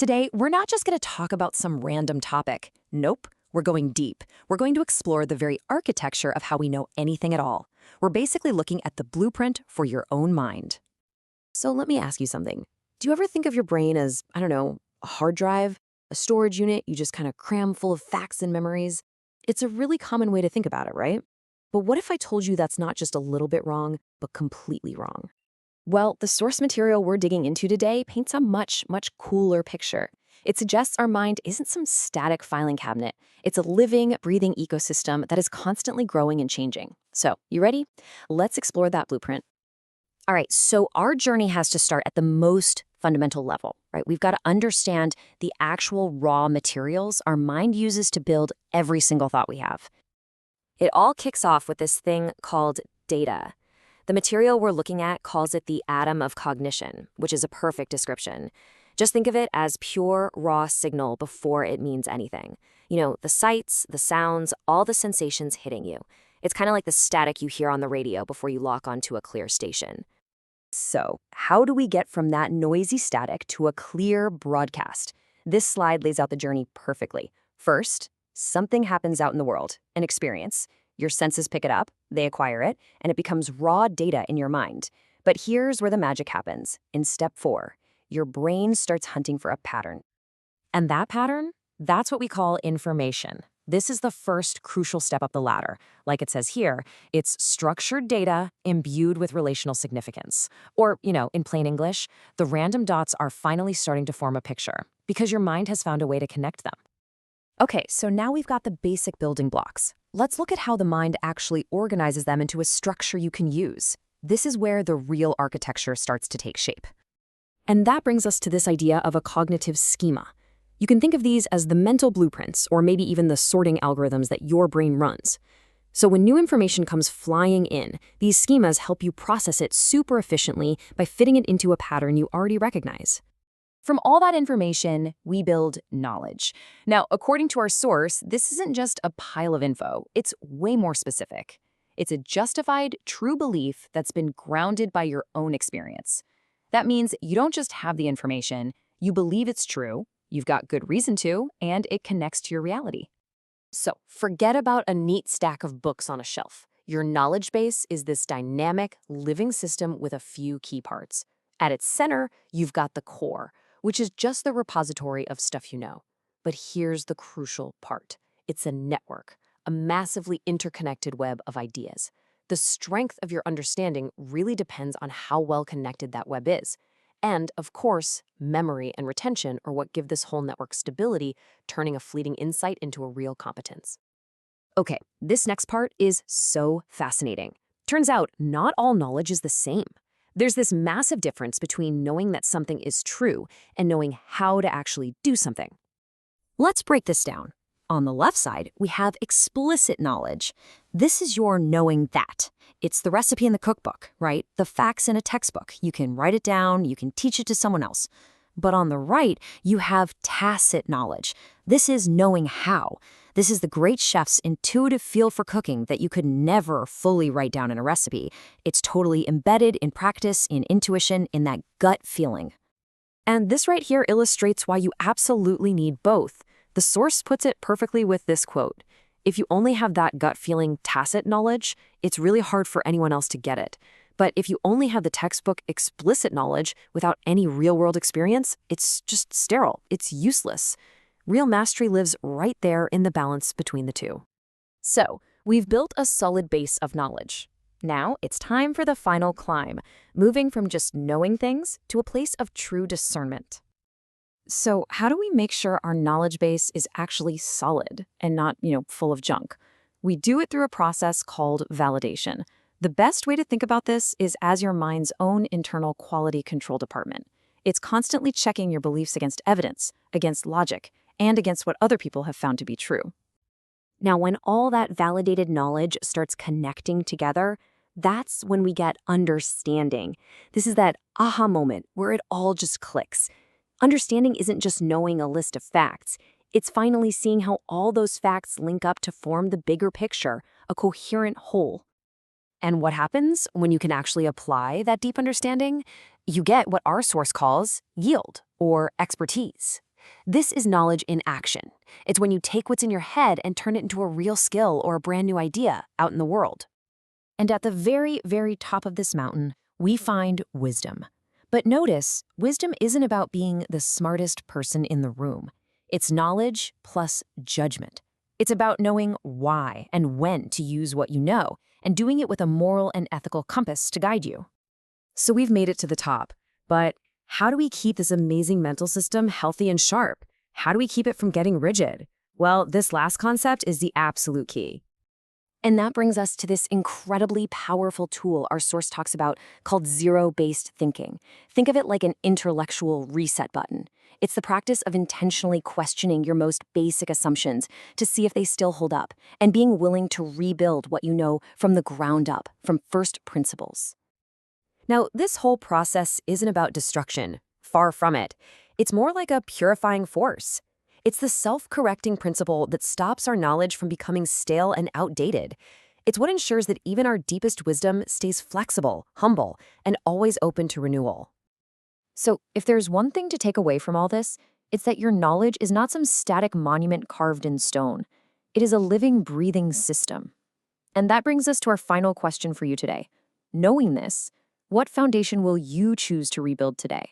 Today, we're not just going to talk about some random topic. Nope, we're going deep. We're going to explore the very architecture of how we know anything at all. We're basically looking at the blueprint for your own mind. So let me ask you something. Do you ever think of your brain as, I don't know, a hard drive, a storage unit you just kind of cram full of facts and memories? It's a really common way to think about it, right? But what if I told you that's not just a little bit wrong, but completely wrong? Well, the source material we're digging into today paints a much, much cooler picture. It suggests our mind isn't some static filing cabinet. It's a living, breathing ecosystem that is constantly growing and changing. So, you ready? Let's explore that blueprint. All right, so our journey has to start at the most fundamental level, right? We've got to understand the actual raw materials our mind uses to build every single thought we have. It all kicks off with this thing called data. The material we're looking at calls it the atom of cognition, which is a perfect description. Just think of it as pure, raw signal before it means anything. You know, the sights, the sounds, all the sensations hitting you. It's kind of like the static you hear on the radio before you lock onto a clear station. So, how do we get from that noisy static to a clear broadcast? This slide lays out the journey perfectly. First, something happens out in the world, an experience. Your senses pick it up, they acquire it, and it becomes raw data in your mind. But here's where the magic happens. In step 4, your brain starts hunting for a pattern. And that pattern? That's what we call information. This is the first crucial step up the ladder. Like it says here, it's structured data imbued with relational significance. Or, in plain English, the random dots are finally starting to form a picture because your mind has found a way to connect them. Okay, so now we've got the basic building blocks. Let's look at how the mind actually organizes them into a structure you can use. This is where the real architecture starts to take shape. And that brings us to this idea of a cognitive schema. You can think of these as the mental blueprints, or maybe even the sorting algorithms that your brain runs. So when new information comes flying in, these schemas help you process it super efficiently by fitting it into a pattern you already recognize. From all that information, we build knowledge. Now, according to our source, this isn't just a pile of info. It's way more specific. It's a justified, true belief that's been grounded by your own experience. That means you don't just have the information, you believe it's true, you've got good reason to, and it connects to your reality. So, forget about a neat stack of books on a shelf. Your knowledge base is this dynamic, living system with a few key parts. At its center, you've got the core, which is just the repository of stuff you know. But here's the crucial part. It's a network, a massively interconnected web of ideas. The strength of your understanding really depends on how well connected that web is. And, of course, memory and retention are what give this whole network stability, turning a fleeting insight into a real competence. Okay, this next part is so fascinating. Turns out, not all knowledge is the same. There's this massive difference between knowing that something is true and knowing how to actually do something. Let's break this down. On the left side, we have explicit knowledge. This is your knowing that. It's the recipe in the cookbook, right? The facts in a textbook. You can write it down, you can teach it to someone else. But on the right, you have tacit knowledge. This is knowing how. This is the great chef's intuitive feel for cooking that you could never fully write down in a recipe. It's totally embedded in practice, in intuition, in that gut feeling. And this right here illustrates why you absolutely need both. The source puts it perfectly with this quote. If you only have that gut feeling tacit knowledge, it's really hard for anyone else to get it. But if you only have the textbook explicit knowledge without any real-world experience, it's just sterile. It's useless. Real mastery lives right there in the balance between the two. So, we've built a solid base of knowledge. Now, it's time for the final climb, moving from just knowing things to a place of true discernment. So, how do we make sure our knowledge base is actually solid and not, full of junk? We do it through a process called validation. The best way to think about this is as your mind's own internal quality control department. It's constantly checking your beliefs against evidence, against logic, and against what other people have found to be true. Now, when all that validated knowledge starts connecting together, that's when we get understanding. This is that aha moment where it all just clicks. Understanding isn't just knowing a list of facts. It's finally seeing how all those facts link up to form the bigger picture, a coherent whole. And what happens when you can actually apply that deep understanding? You get what our source calls yield or expertise. This is knowledge in action. It's when you take what's in your head and turn it into a real skill or a brand new idea out in the world. And at the very, very top of this mountain, we find wisdom. But notice, wisdom isn't about being the smartest person in the room. It's knowledge plus judgment. It's about knowing why and when to use what you know, and doing it with a moral and ethical compass to guide you. So we've made it to the top, but how do we keep this amazing mental system healthy and sharp? How do we keep it from getting rigid? Well, this last concept is the absolute key. And that brings us to this incredibly powerful tool our source talks about called zero-based thinking. Think of it like an intellectual reset button. It's the practice of intentionally questioning your most basic assumptions to see if they still hold up, and being willing to rebuild what you know from the ground up, from first principles. Now, this whole process isn't about destruction. Far from it. It's more like a purifying force. It's the self-correcting principle that stops our knowledge from becoming stale and outdated. It's what ensures that even our deepest wisdom stays flexible, humble, and always open to renewal. So, if there's one thing to take away from all this, it's that your knowledge is not some static monument carved in stone. It is a living, breathing system. And that brings us to our final question for you today. Knowing this, what foundation will you choose to rebuild today?